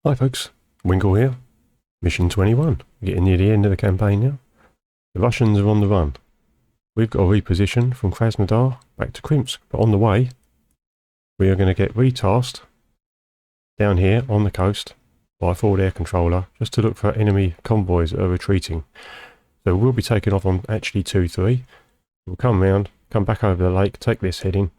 Hi folks, Winkle here. Mission 21. We're getting near the end of the campaign now. The Russians are on the run. We've got to reposition from Krasnodar back to Krymsk, but on the way we are going to get retasked down here on the coast by a forward air controller just to look for enemy convoys that are retreating. So we'll be taking off on actually 2-3. We'll come round, come back over the lake, take this heading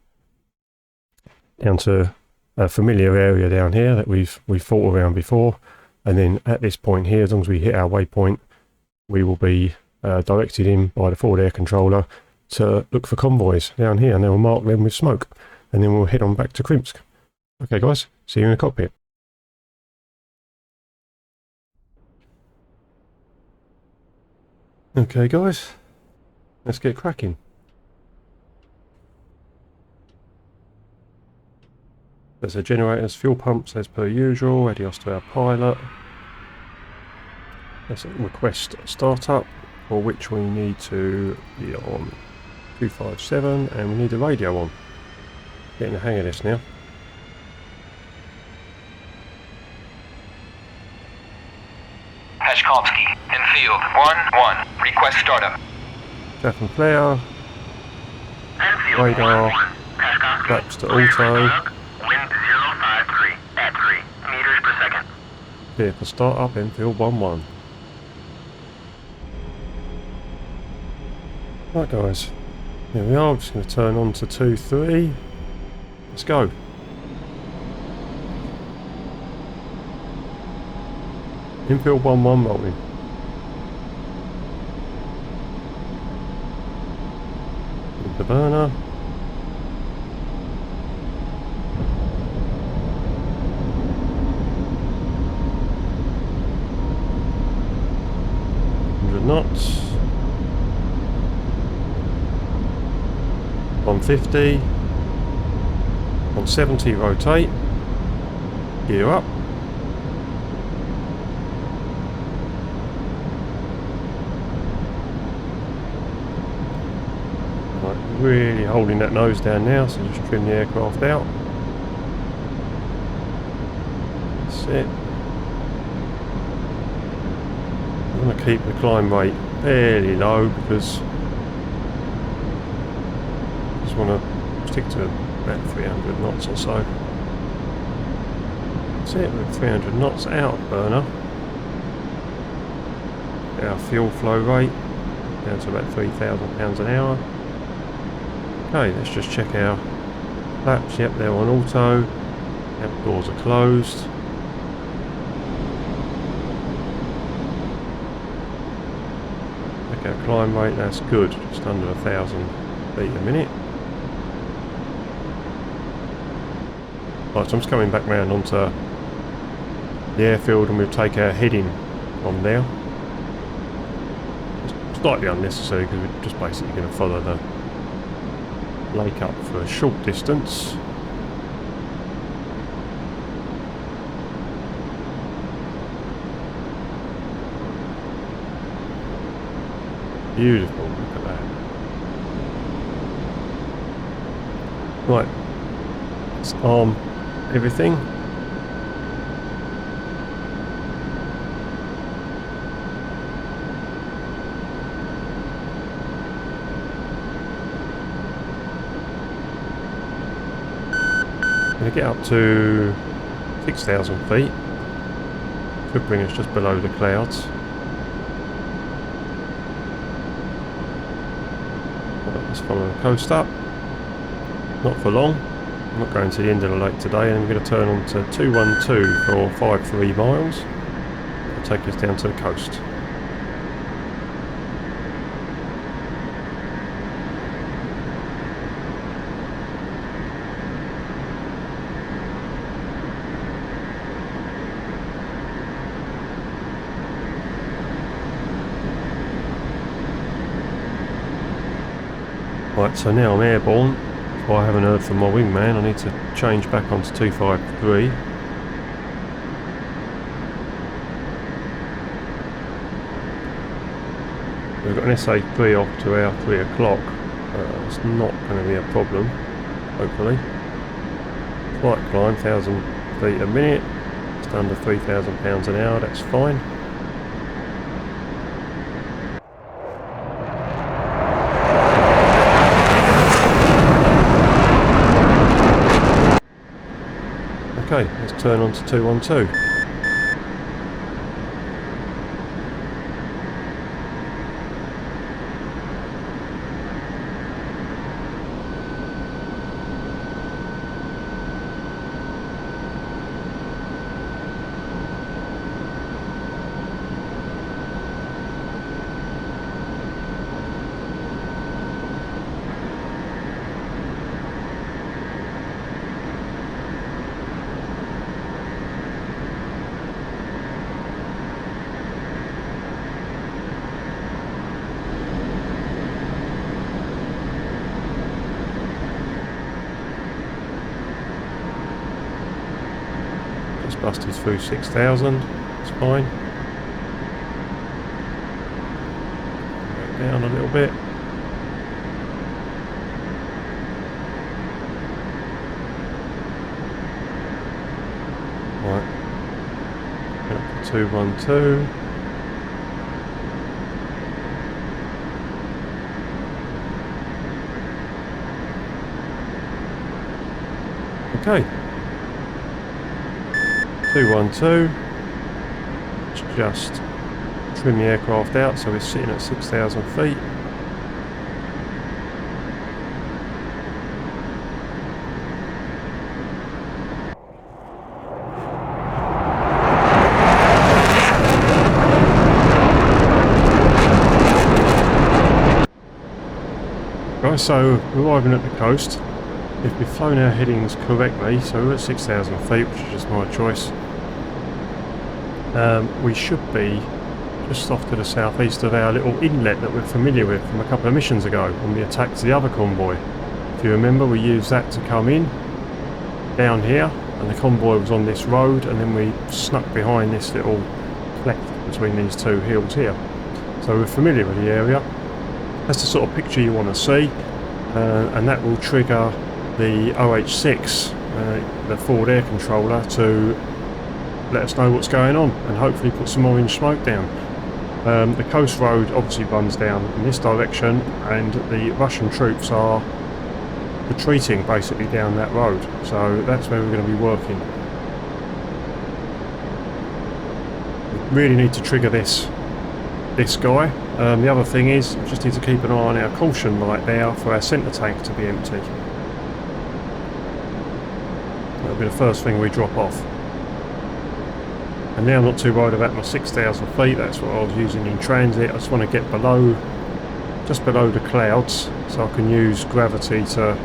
down to a familiar area down here that we've fought around before, and then at this point here, as long as we hit our waypoint, we will be directed in by the forward air controller to look for convoys down here, and then we'll mark them with smoke, and then we'll head on back to Krymsk. Okay guys, see you in the cockpit. Okay guys, let's get cracking. There's the generators, fuel pumps as per usual, adios to our pilot. Let's request startup, for which we need to be on 257, and we need the radio on. Getting the hang of this now. Hashkovsky, in field, 1-1, request startup. Chaff and flare, radar, flaps to auto. Wind 053 at 3 meters per second. Clear for startup, infield 1-1. Right guys, here we are, I'm just going to turn on to 2-3. Let's go. Infield 1-1 rolling. With the burner. Knots, 150, 170 rotate, gear up, right, really holding that nose down now, so just trim the aircraft out, that's it. I'm going to keep the climb rate fairly low because I just want to stick to about 300 knots or so. That's it, with 300 knots out burner. Our fuel flow rate down to about 3,000 pounds an hour. Okay, let's just check our flaps. Yep, they're on auto. Outdoors are closed. Our climb rate, that's good, just under 1,000 feet a minute. Right, so I'm just coming back round onto the airfield and we'll take our heading on there. It's slightly unnecessary because we're just basically going to follow the lake up for a short distance. Beautiful, look at that. Right, let's arm everything. I'm going to get up to 6,000 feet. Could bring us just below the clouds. Let's follow the coast up. Not for long. I'm not going to the end of the lake today, and we're going to turn on to 212 for 53 miles. It'll take us down to the coast. Right, so now I'm airborne. Well, I haven't heard from my wingman. I need to change back onto 253. We've got an SA3 off to our 3 o'clock. It's not going to be a problem, hopefully. Flight climb, 1,000 feet a minute. just under 3,000 pounds an hour, that's fine. Okay, let's turn on to 212. Busted through 6,000, it's fine. Back down a little bit. Right, up to 212. Okay. 212, let's just trim the aircraft out so we're sitting at 6,000 feet. Right, so we're arriving at the coast. If we've flown our headings correctly, so we're at 6,000 feet, which is just my choice. We should be just off to the southeast of our little inlet that we're familiar with from a couple of missions ago when we attacked the other convoy. If you remember, we used that to come in down here, and the convoy was on this road, and then we snuck behind this little cleft between these two hills here. So we're familiar with the area. That's the sort of picture you want to see, and that will trigger the OH6, the forward air controller, to let us know what's going on and hopefully put some orange smoke down. The coast road obviously runs down in this direction, and the Russian troops are retreating basically down that road, so that's where we're going to be working. We really need to trigger this guy. The other thing is, we just need to keep an eye on our caution light there for our centre tank to be empty. That'll be the first thing we drop off. And now I'm not too worried about my 6,000 feet, that's what I was using in transit. I just want to get below, just below the clouds, so I can use gravity to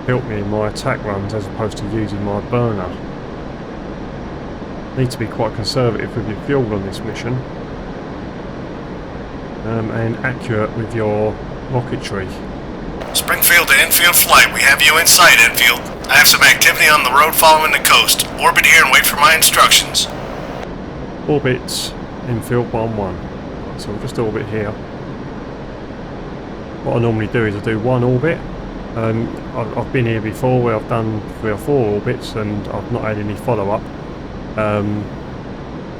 help me in my attack runs as opposed to using my burner. Need to be quite conservative with your fuel on this mission, and accurate with your rocketry. Springfield to Enfield flight, we have you in sight, Enfield. I have some activity on the road following the coast. Orbit here and wait for my instructions. Orbit Enfield 1-1. So we'll just orbit here. What I normally do is I do one orbit. I've been here before where I've done 3 or 4 orbits and I've not had any follow-up.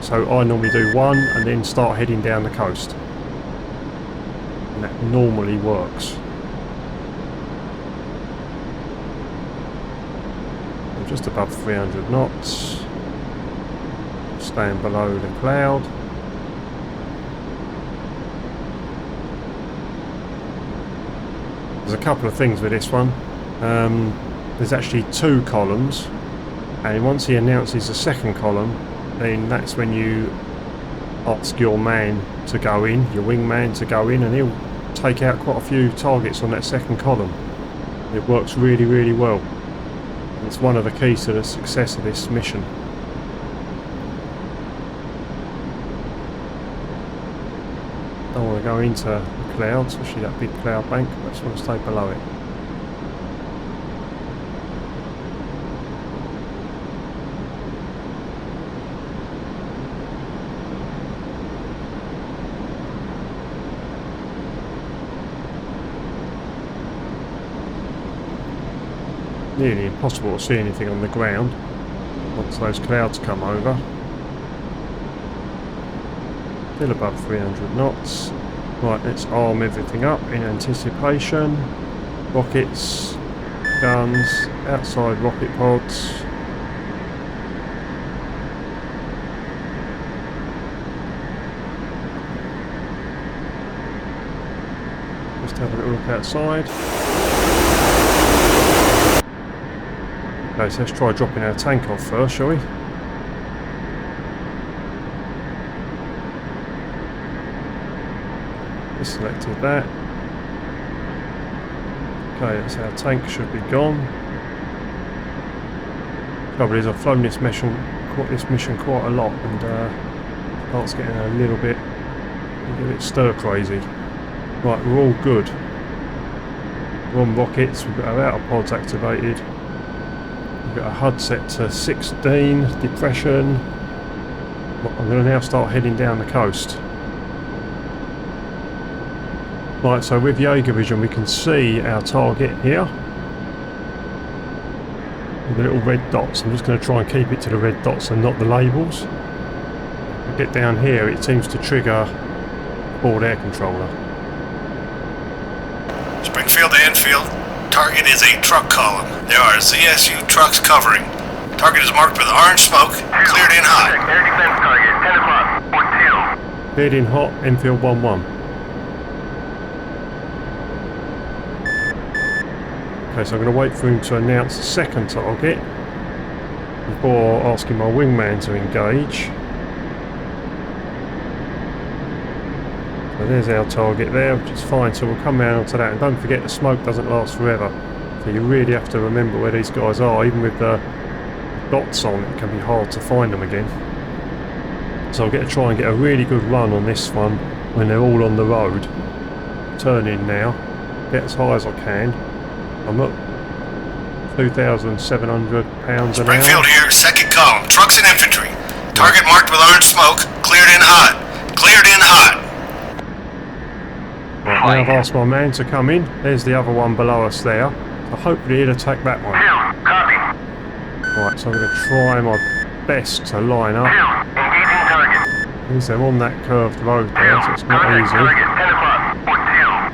So I normally do one and then start heading down the coast. And that normally works. I'm just above 300 knots. Staying below the cloud. There's a couple of things with this one. There's actually 2 columns, and once he announces the second column, then that's when you ask your man to go in, your wingman to go in, and he'll take out quite a few targets on that second column. It works really, really well. It's one of the keys to the success of this mission. Don't want to go into the clouds, especially that big cloud bank, but I just want to stay below it. Nearly impossible to see anything on the ground. once those clouds come over. Still above 300 knots. Right, let's arm everything up in anticipation. Rockets, guns, outside rocket pods. Just have a little look outside. Okay, so let's try dropping our tank off first, shall we? Just selected that. Okay, so our tank should be gone. Trouble is, I've flown this mission quite a lot, and starts getting a little bit stir crazy. Right, we're all good. We're on rockets. We've got our outer pods activated. We've got our HUD set to 16 depression. I'm going to now start heading down the coast. Right, so with Jaeger vision we can see our target here. The little red dots. I'm just going to try and keep it to the red dots and not the labels. If we get down here, it seems to trigger forward air controller. Springfield to Enfield. Target is a truck column. There are ZSU trucks covering. Target is marked with orange smoke. Cleared in hot. Air defense target, 10 o'clock, 4-2. Cleared in hot, Enfield 1-1. Okay, so I'm going to wait for him to announce the second target before asking my wingman to engage. So there's our target there, which is fine, so we'll come round onto that, and don't forget the smoke doesn't last forever, so you really have to remember where these guys are. Even with the dots on, it can be hard to find them again. So I'll try and get a really good run on this one when they're all on the road. Turn in now, get as high as I can. I'm at 2,700 pounds an hour. Springfield here, second column. Trucks and infantry. Target marked with orange smoke. Cleared in hot. Cleared in hot. Right, now I've asked my man to come in. There's the other one below us there. So hopefully he'll attack that one. Copy. Right, so I'm going to try my best to line up. Engaging target. Means they're on that curved road there, so it's not Contact easy. target, 10 o'clock, 4-2.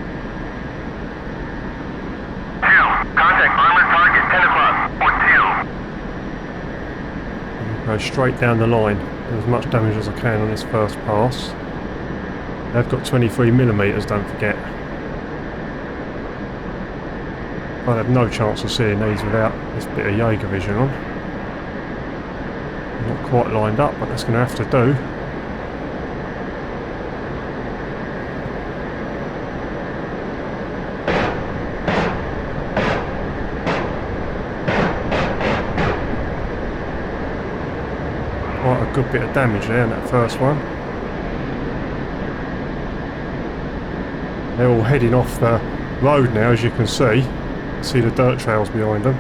Contact armored target, 10 o'clock, 4-2. Go straight down the line. Do as much damage as I can on this first pass. They've got 23mm, don't forget. I'd have no chance of seeing these without this bit of Jaeger vision on. I'm not quite lined up, but that's going to have to do. Quite a good bit of damage there in that first one. They're all heading off the road now, as you can see. See the dirt trails behind them.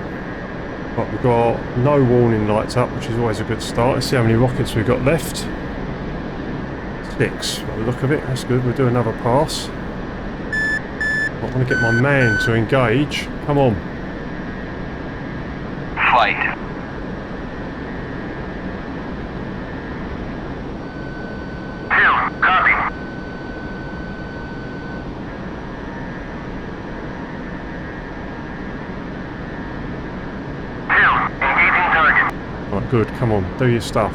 But we've got no warning lights up, which is always a good start. Let's see how many rockets we've got left. 6. By the look of it, that's good. We'll do another pass. I want to get my man to engage. Come on. Flight. Copy. Engaging target. Right, good. Come on, do your stuff.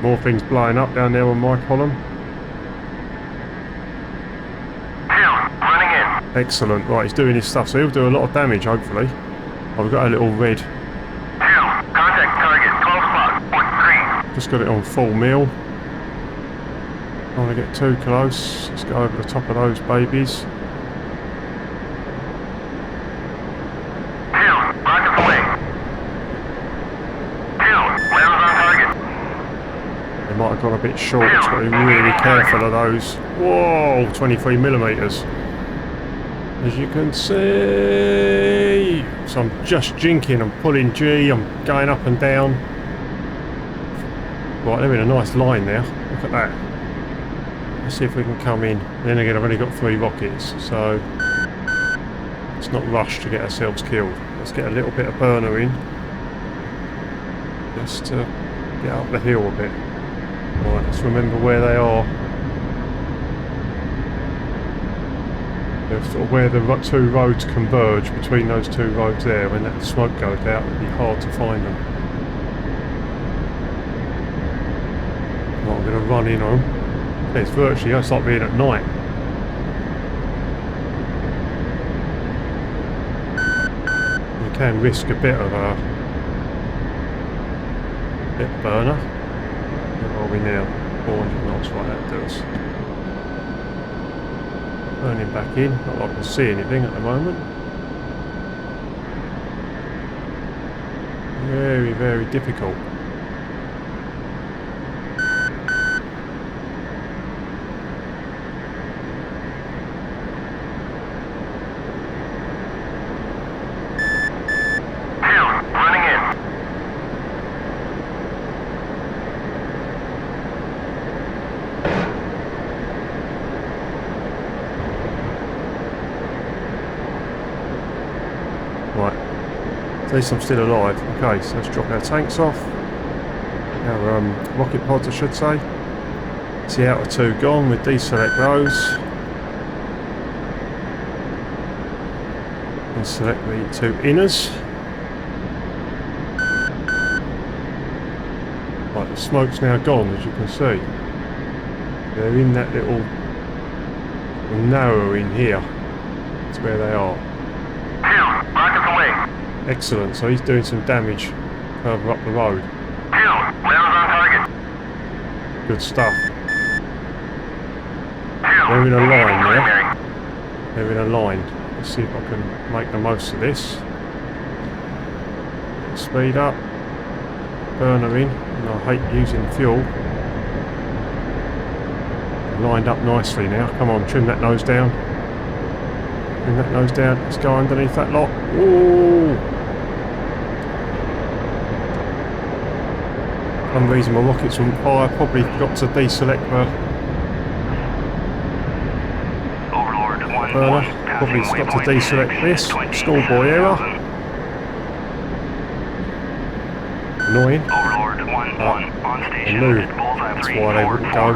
More things blowing up down there on my column. Running in. Excellent. Right, he's doing his stuff, so he'll do a lot of damage, hopefully. Oh, we've got a little red. Contact target, 12 o'clock, 4-3. Just got it on full mil. Don't want to get too close. Let's go over the top of those babies. Rockets away. Rounds on target. They might have gone a bit short, so got to be really careful of those. Whoa, 23mm. As you can see. So I'm just jinking, I'm pulling G, I'm going up and down. Right, they're in a nice line now. Look at that. Let's see if we can come in. Then again, I've only got 3 rockets, so let's Let's not rush to get ourselves killed. Let's get a little bit of burner in. Just to get up the hill a bit. Right, let's remember where they are. They're sort of where the two roads converge, between those two roads there. When that smoke goes out, it'd be hard to find them. Right, I'm going to run in on them. It's virtually, it's like being at night. You can risk a bit of a burner. Where are we now? 400 knots, right, that does. Burning back in, not like I can see anything at the moment. Very, very difficult. At least I'm still alive. Okay, so let's drop our tanks off. Our rocket pods, I should say. It's the outer two gone. We'll deselect those. And select the two inners. Right, the smoke's now gone, as you can see. They're in that little narrow in here. That's where they are. Excellent, so he's doing some damage further up the road. Levels on target. Good stuff. They're in a line now. They're in a line. Let's see if I can make the most of this. Speed up. Burner in. And I hate using fuel. Lined up nicely now. Come on, trim that nose down. Trim that nose down. Let's go underneath that lot. Ooh! For some reason my rockets on fire. Probably got to deselect the burner. Probably got to deselect this. Schoolboy error. Annoying. They moved. That's why they wouldn't go.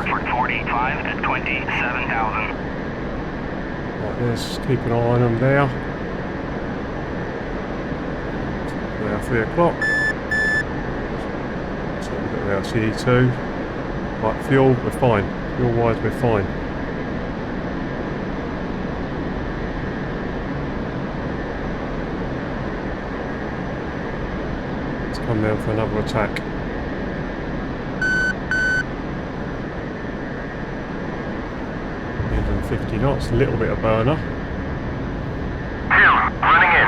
Right, let's keep an eye on them there. Now 3 o'clock. So we've got our CD2. Right, fuel, we're fine. Fuel wise, we're fine. Let's come down for another attack. 50 knots, a little bit of burner. Running in.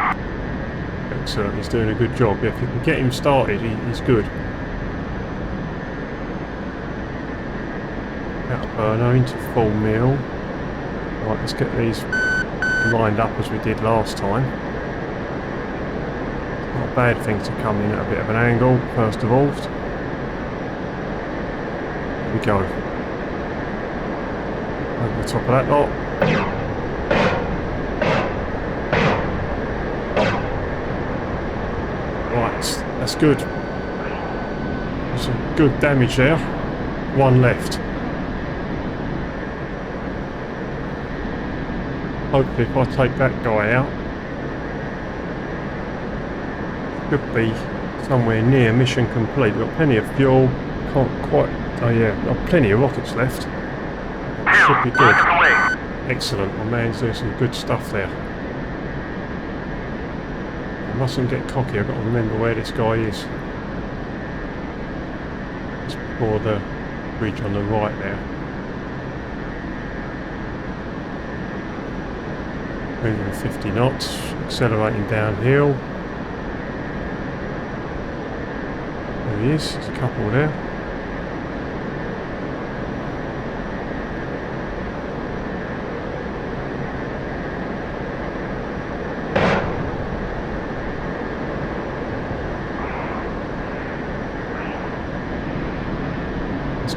Excellent, he's doing a good job. If you can get him started, he's good. Out of burner into full meal. Right, let's get these lined up as we did last time. Not a bad thing to come in at a bit of an angle, first of all. Here we go. Over the top of that lot. Right, that's good. There's some good damage there. One left. Hopefully if I take that guy out, should be somewhere near mission complete. We've got plenty of fuel. Can't quite... Oh yeah, got plenty of rockets left. Should be good. Excellent, my man's doing some good stuff there. I mustn't get cocky, I've got to remember where this guy is. Just before the bridge on the right there. Moving 50 knots, accelerating downhill. There he is, there's a couple there.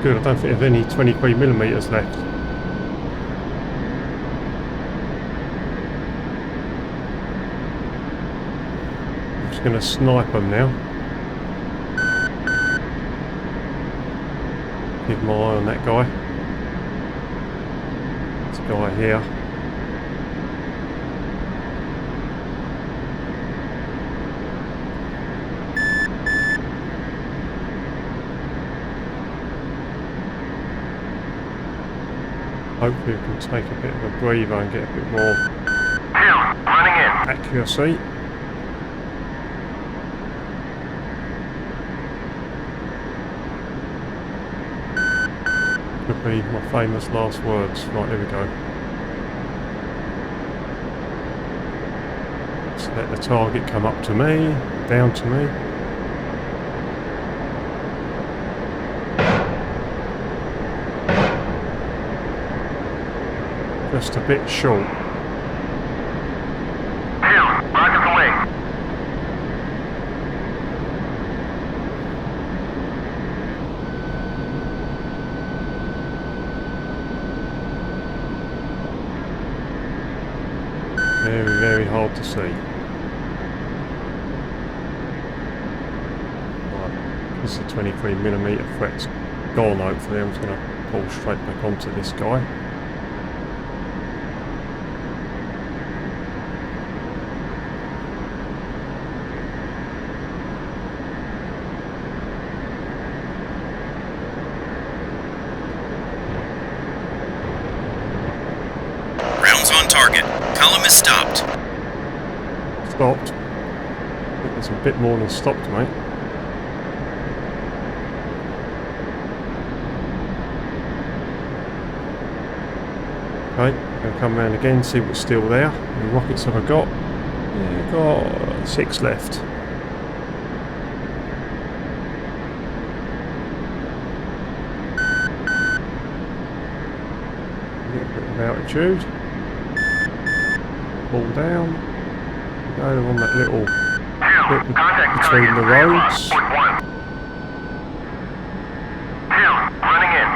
Good, I don't think there's any 23mm left. Just going to snipe them now. Keep my eye on that guy. This guy here. Hopefully we can take a bit of a breather and get a bit more Running in. accuracy. Could be my famous last words. Right, here we go. Just let the target come up to me, down to me. Just a bit short. Rockets away. Very, very hard to see. Right, this is a 23mm threat's gone hopefully. I'm just going to pull straight back onto this guy. On target. Column is stopped. Stopped. I think there's a bit more than stopped, mate. Okay, I'm going to come round again, see what's still there. How many rockets have I got? Yeah, I've got 6 left. A little bit of altitude. Pull down, go on that little bit between the roads. Running in.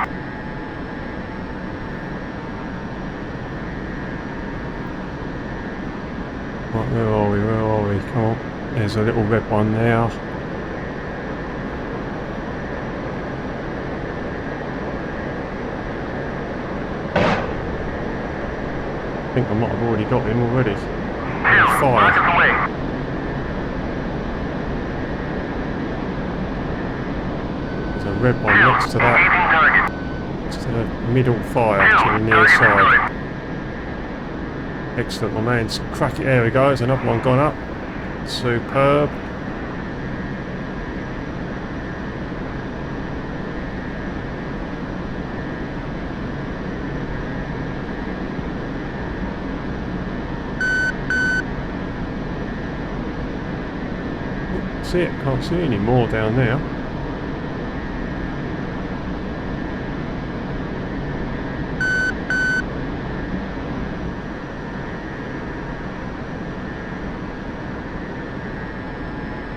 Right, where are we, where are we? Come on, there's a little red one there. I think I might have already got him already. Fire. There's a red one next to that. Next to the middle fire to the near side. Excellent, my man. Crack it. There we go. There's another one gone up. Superb. See it, can't see any more down there.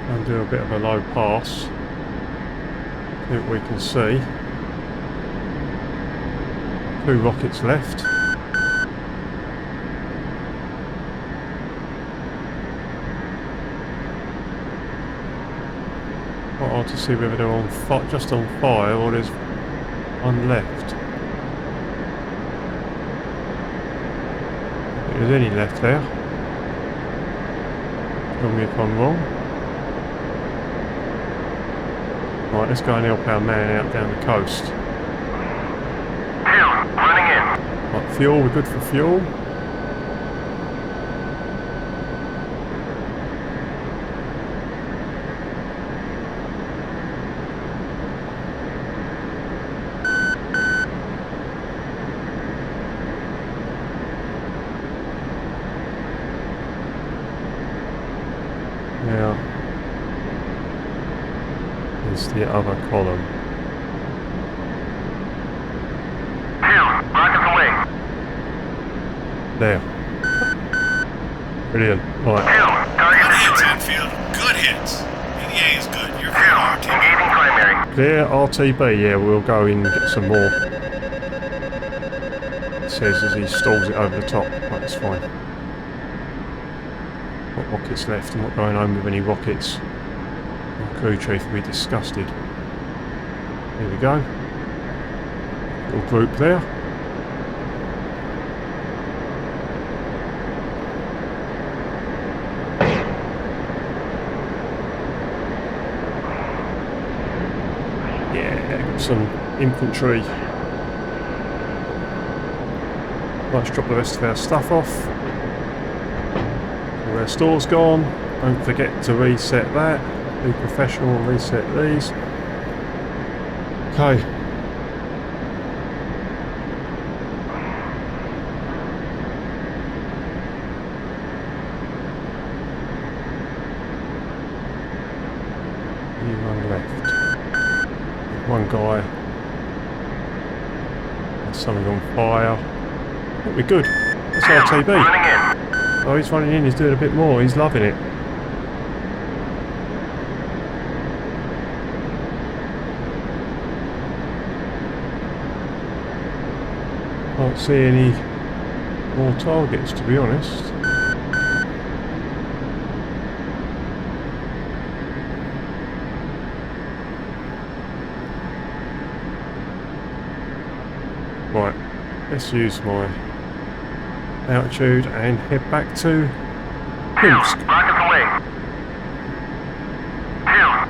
And do a bit of a low pass. See what we can see. 2 rockets left. Quite hard to see whether they're on just on fire or there's one left. If there's any left there. Tell me if I'm wrong. Right, let's go and help our man out down the coast. Running in. Right, fuel, we're good for fuel. Now, is the other column. Rockets away. There. Brilliant. Right. Good hits, infield. Good hits. EDA is good. You're good, RT. Engaging primary. Clear RTB, yeah, we'll go in and get some more. It says as he stalls it over the top. Right, that's fine. What rockets left? I'm not going home with any rockets. My crew chief will be disgusted. Here we go. Little group there. Yeah, got some infantry. Let's drop the rest of our stuff off. All our stores gone. Don't forget to reset that. Be professional and reset these. Okay. One left. One guy. There's something on fire. I think we're good. That's RTB. Oh, he's running in. He's doing a bit more. He's loving it. Can't see any more targets, to be honest. Right, let's use my altitude and head back to Krymsk. Rockets away.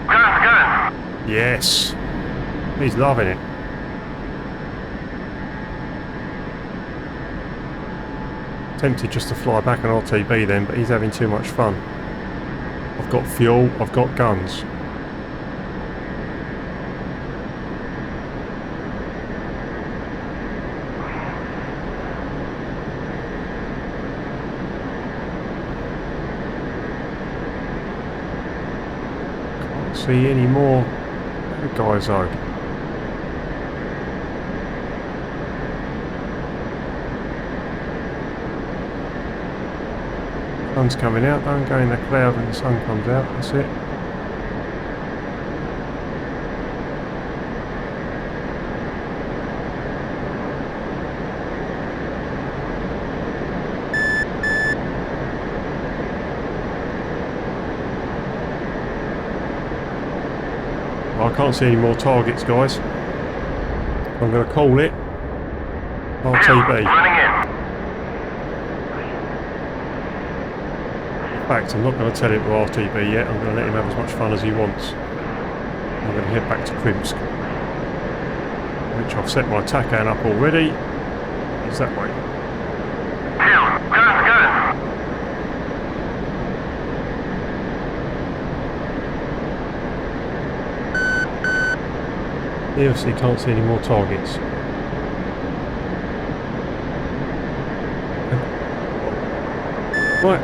Guns. Yes, he's loving it. Tempted just to fly back on RTB then, but he's having too much fun. I've got fuel, I've got guns. Can't see any more guys though. Sun's coming out, don't go in the cloud when the sun comes out, that's it. Well, I can't see any more targets, guys. I'm going to call it RTB. In fact, I'm not going to tell him to RTB yet. I'm going to let him have as much fun as he wants. I'm going to head back to Krymsk, which I've set my TACAN up already. It's that way. Obviously can't see any more targets. Right.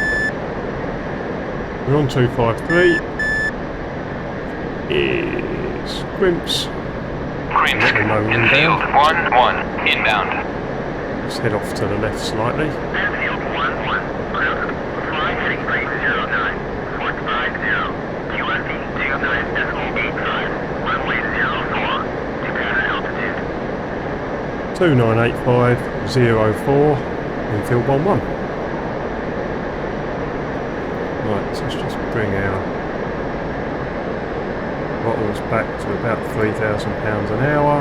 We're on 253. It's Krymsk. Krymsk, in the field, 1-1, inbound. Let's head off to the left slightly. Field 1-1. Flying 6309. 450. QFE 29.85. Runway 04. Departure altitude. 298504. Infield 11. Right, so let's just bring our bottles back to about £3,000 an hour.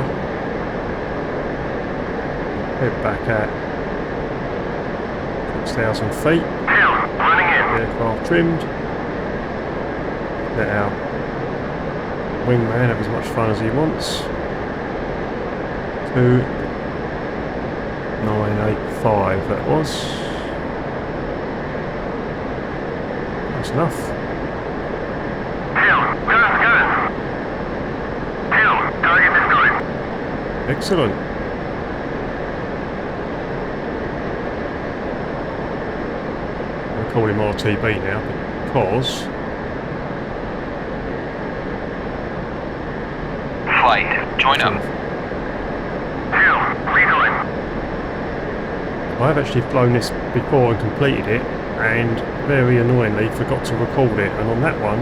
Head back at 6,000 feet. Aircraft trimmed. Let our wingman have as much fun as he wants. 2985 that was. That's enough. Target destroyed. Excellent. I'll call him RTB now because Flight, join up. I've actually flown this before and completed it, and very annoyingly forgot to record it, and on that one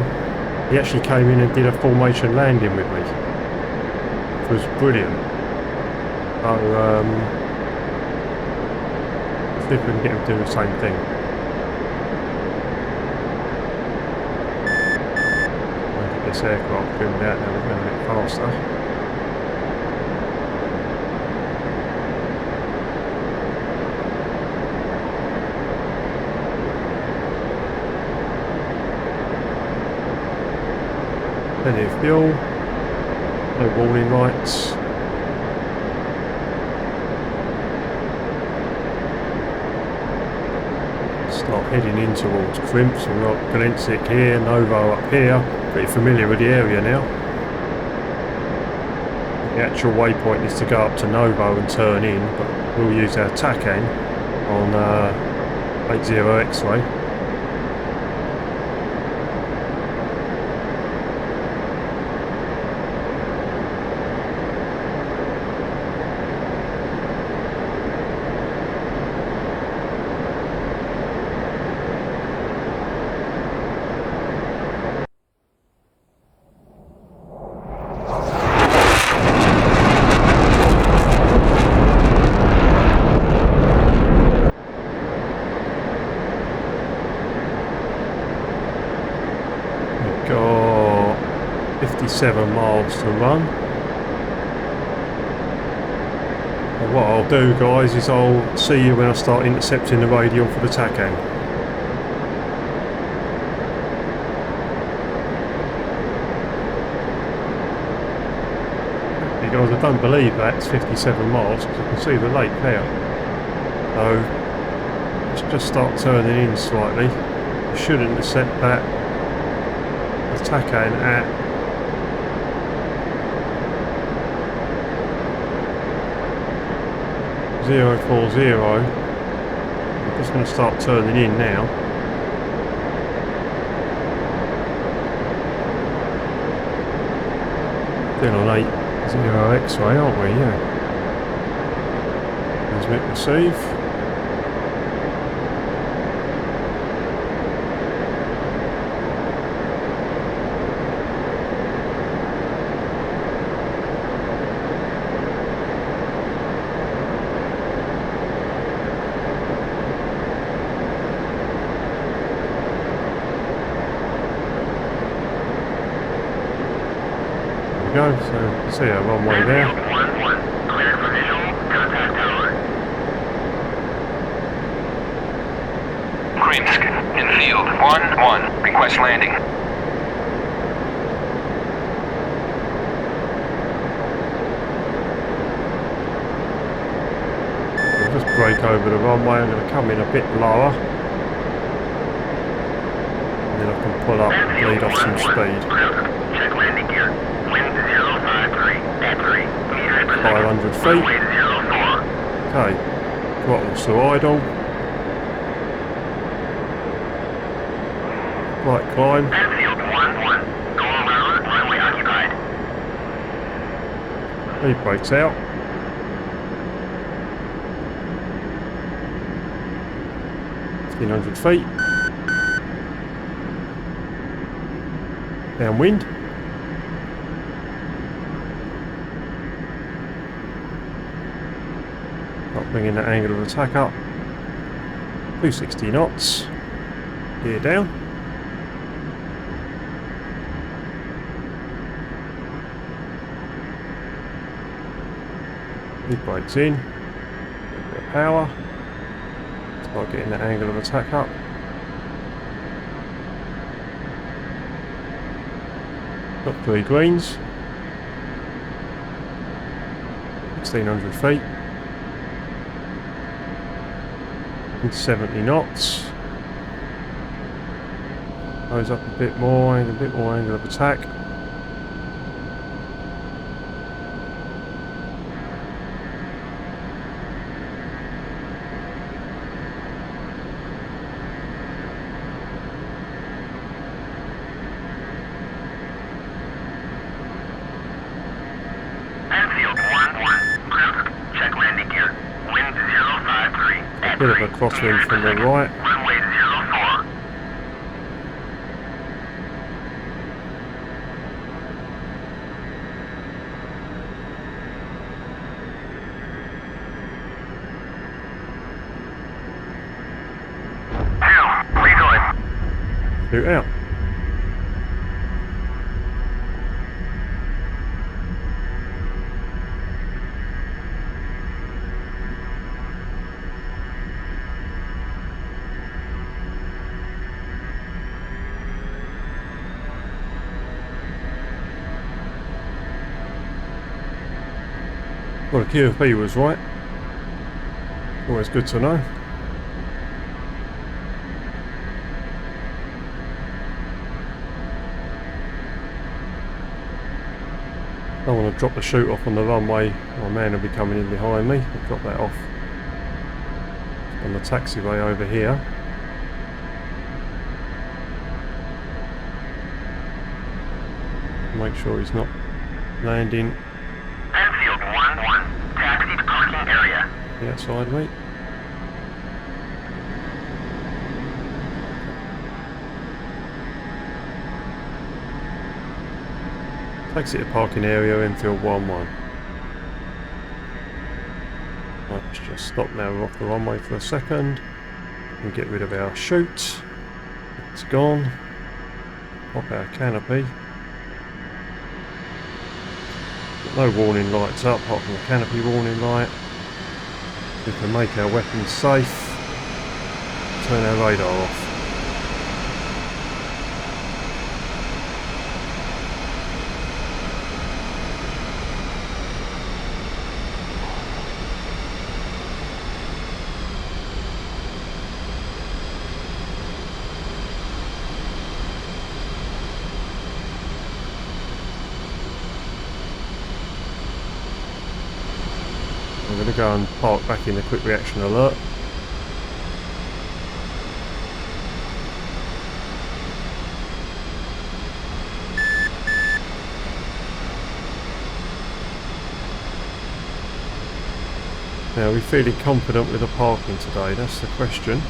he actually came in and did a formation landing with me. It was brilliant. So see if we can get him to do the same thing. this aircraft trimmed out now, we're going a bit faster. Plenty of fuel, no warning lights. Start heading in towards Krymsk. We've got Krymsk here, Novo up here. Pretty familiar with the area now. The actual waypoint is to go up to Novo and turn in, but we'll use our TACAN on 80 X-ray. Got 57 miles to run. And what I'll do, guys, is I'll see you when I start intercepting the radial for the TACAN. You guys, I don't believe that's 57 miles because I can see the lake there. So let's just start turning in slightly. I should intercept that TACAN at 040. I'm just going to start turning in now. Still on 80 X-ray, aren't we? Yeah. Transmit, receive. Go, so see our runway there. 1-1, cleared for visual, contact tower. Krymsk, in field. 1-1, request landing. We'll just break over the runway. I'm going to come in a bit lower. And then I can pull up and lead off some speed. Check landing gear. Wind 053 at 3 meters per 500 second. feet. Runway 04. Okay, throttles to idle. Right climb. Field 1-1, go around, runway occupied. Lead brakes out. feet. Downwind. Not bringing that angle of attack up. 260 knots. Gear down. Lead brakes in. A bit of power. Start getting that angle of attack up. Got 3 greens. 1600 feet. And 70 knots. Goes up a bit more angle of attack. Bit of a crosswind from the right. Runway 04. Shoot out. Well, the QFB was right. Always good to know. I want to drop the chute off on the runway. My man will be coming in behind me. I'll drop that off on the taxiway over here. Make sure he's not landing Enfield 1-1. Taxi to parking area. the outside, mate. Taxi to parking area, Enfield 1-1. Right, let's just stop now. We're off the runway for a second and get rid of our chute. It's gone. Pop our canopy. No warning lights up apart from the canopy warning light. We can make our weapons safe. Turn our radar off. I'm going to go and park back in the quick reaction alert. Now, are we feeling confident with the parking today? That's the question.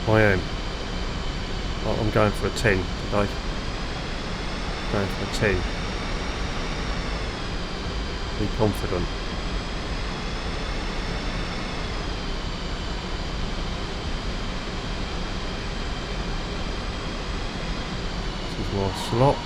I am. I'm going for a 10 today. Going for a 10. Be confident. This is my slot.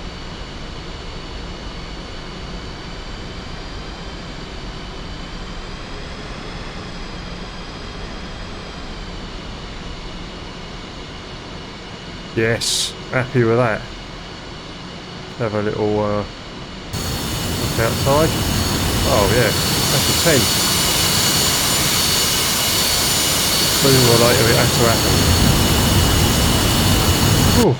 Yes, happy with that. Have a little look outside. Oh yeah, that's a 10. Sooner or later it has to happen. Oh,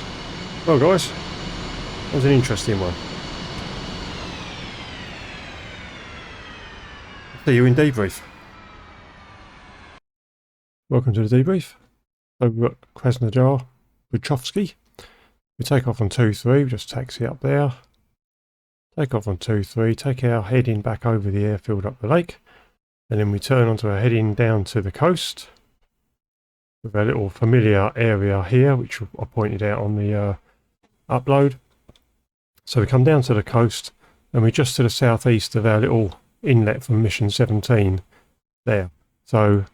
well guys, that was an interesting one. See you in debrief. Welcome to the debrief. Over at Krasnodar, Buchovsky. We take off on 2-3, we just taxi up there. Take off on 2-3, take our heading back over the airfield up the lake, and then we turn onto our heading down to the coast with our little familiar area here, which I pointed out on the upload. So we come down to the coast, and we're just to the southeast of our little inlet from Mission 17 there. So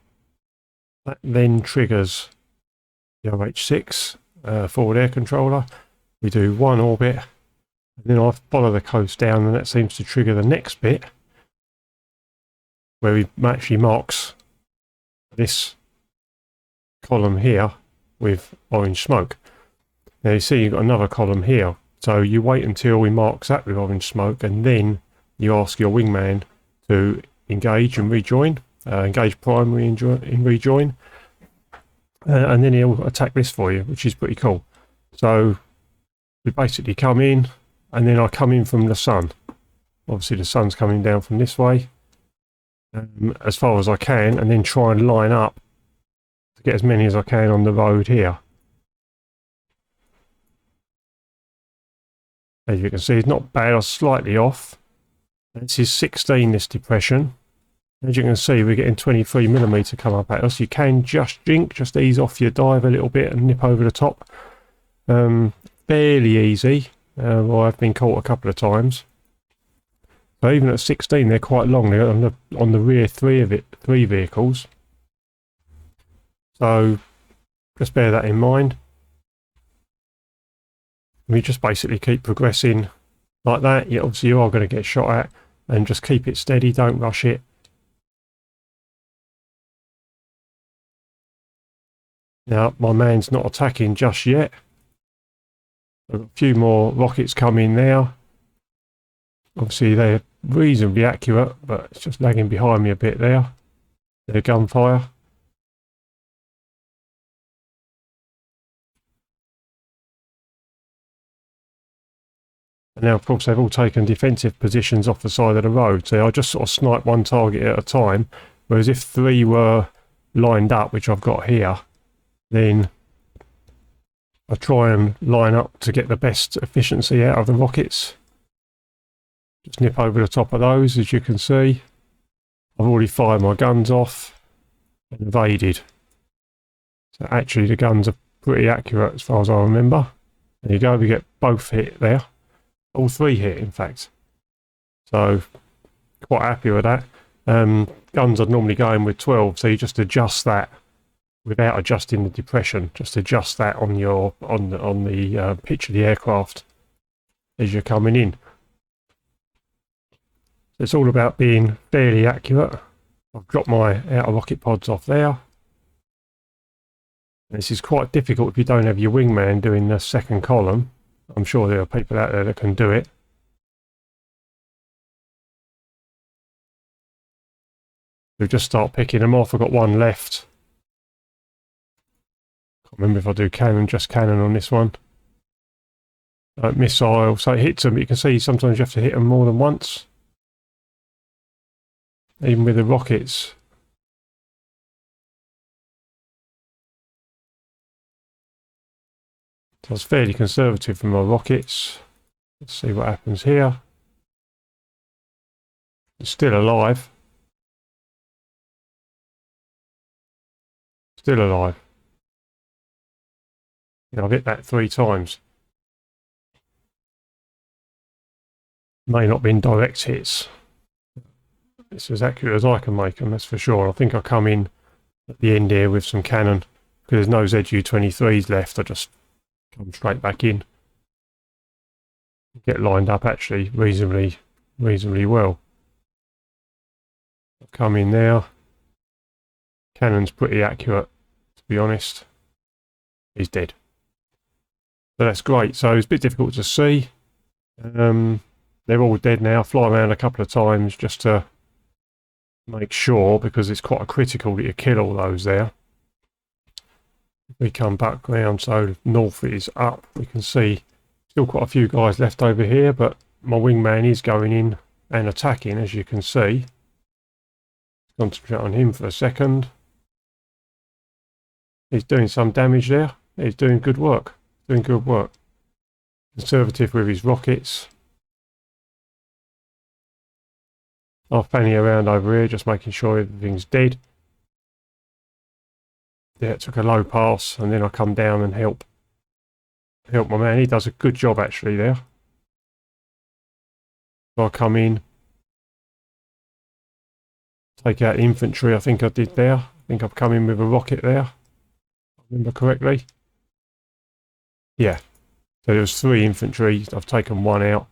that then triggers the OH6 forward air controller. We do one orbit. And then I follow the coast down, and that seems to trigger the next bit where he actually marks this column here with orange smoke. Now you see you've got another column here, so you wait until he marks that with orange smoke, and then you ask your wingman to engage and rejoin, engage primary and rejoin, and then he'll attack this for you, which is pretty cool. So we basically come in, and then I come in from the sun. Obviously the sun's coming down from this way, as far as I can, and then try and line up to get as many as I can on the road here. As you can see, it's not bad. I was slightly off. This is 16, this depression. As you can see, we're getting 23mm come up at us. You can just ease off your dive a little bit and nip over the top. Fairly easy. Well, I've been caught a couple of times. So even at 16, they're quite long. They're on the rear three vehicles. So just bear that in mind. We just basically keep progressing like that. Yeah, obviously you are going to get shot at, and just keep it steady. Don't rush it. Now my man's not attacking just yet. I've got a few more rockets coming now. Obviously they're reasonably accurate, but it's just lagging behind me a bit there. Their gunfire. And now, of course, they've all taken defensive positions off the side of the road. So I just sort of snipe one target at a time. Whereas if 3 were lined up, which I've got here, then I try and line up to get the best efficiency out of the rockets. Just nip over the top of those, as you can see. I've already fired my guns off and evaded. So actually the guns are pretty accurate as far as I remember. There you go, we get both hit there. All 3 hit, in fact. So, quite happy with that. Guns I'd normally go in with 12, so you just adjust that without adjusting the depression. Just adjust that on your on the pitch of the aircraft as you're coming in. So it's all about being fairly accurate. I've dropped my outer rocket pods off there. This is quite difficult if you don't have your wingman doing the second column. I'm sure there are people out there that can do it. So just start picking them off. I've got one left. Can't remember if I do cannon, just cannon on this one. Missile, so it hits them. You can see sometimes you have to hit them more than once. Even with the rockets. So I was fairly conservative with my rockets. Let's see what happens here. It's still alive. Still alive. And I've hit that 3 times. May not have been direct hits. It's as accurate as I can make them, that's for sure. I think I'll come in at the end here with some cannon. Because there's no ZU-23s left, I just come straight back in. Get lined up actually reasonably well. I'll come in there. Cannon's pretty accurate, to be honest. He's dead. So that's great. So it's a bit difficult to see. They're all dead now. Fly around a couple of times just to make sure, because it's quite critical that you kill all those there. If we come back round, so north is up, we can see still quite a few guys left over here, but my wingman is going in and attacking, as you can see. Concentrate on him for a second. He's doing some damage there. He's doing good work. Doing good work. Conservative with his rockets. I'll fanny around over here, just making sure everything's dead. Yeah, it took a low pass, and then I come down and help my man. He does a good job actually there. So I come in, take out infantry. I think I did there. I think I've come in with a rocket there. If I remember correctly. Yeah. So there was 3 infantry. I've taken 1 out.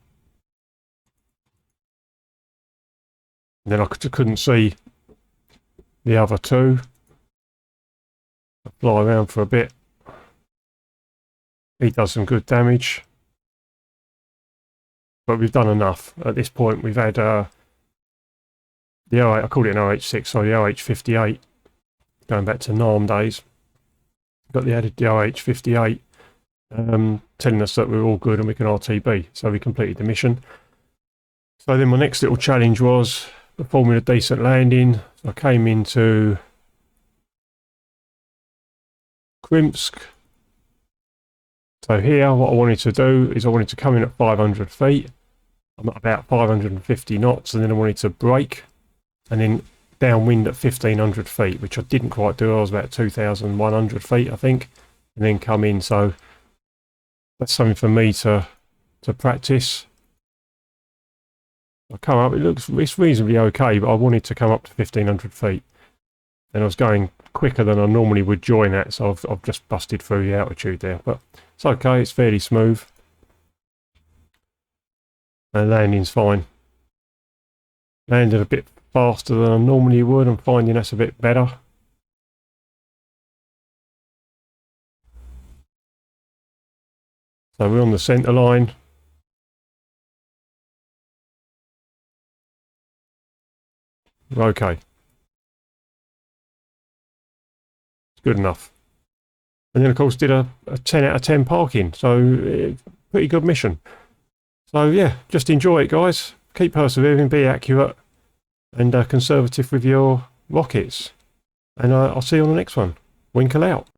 And then I couldn't see the other 2. I fly around for a bit. He does some good damage. But we've done enough. At this point we've had the OH, I called it an OH6, sorry, the OH58. Going back to NARM days. Got the added the OH58 telling us that we're all good and we can RTB. So we completed the mission. So then my next little challenge was performing a decent landing. So I came into Krymsk. So here what I wanted to do is I wanted to come in at 500 feet. I'm at about 550 knots, and then I wanted to brake and then downwind at 1500 feet, which I didn't quite do. I was about 2100 feet I think, and then come in. So that's something for me to practice. I come up, it's reasonably okay, but I wanted to come up to 1500 feet. And I was going quicker than I normally would join at, so I've just busted through the altitude there. But it's okay, it's fairly smooth. And landing's fine. Landed a bit faster than I normally would. I'm finding that's a bit better. So we're on the centre line. we're okay. It's good enough. And then, of course, did a 10 out of 10 parking. So, pretty good mission. So, yeah, just enjoy it, guys. Keep persevering, be accurate, and conservative with your rockets. And I'll see you on the next one. Winkle out.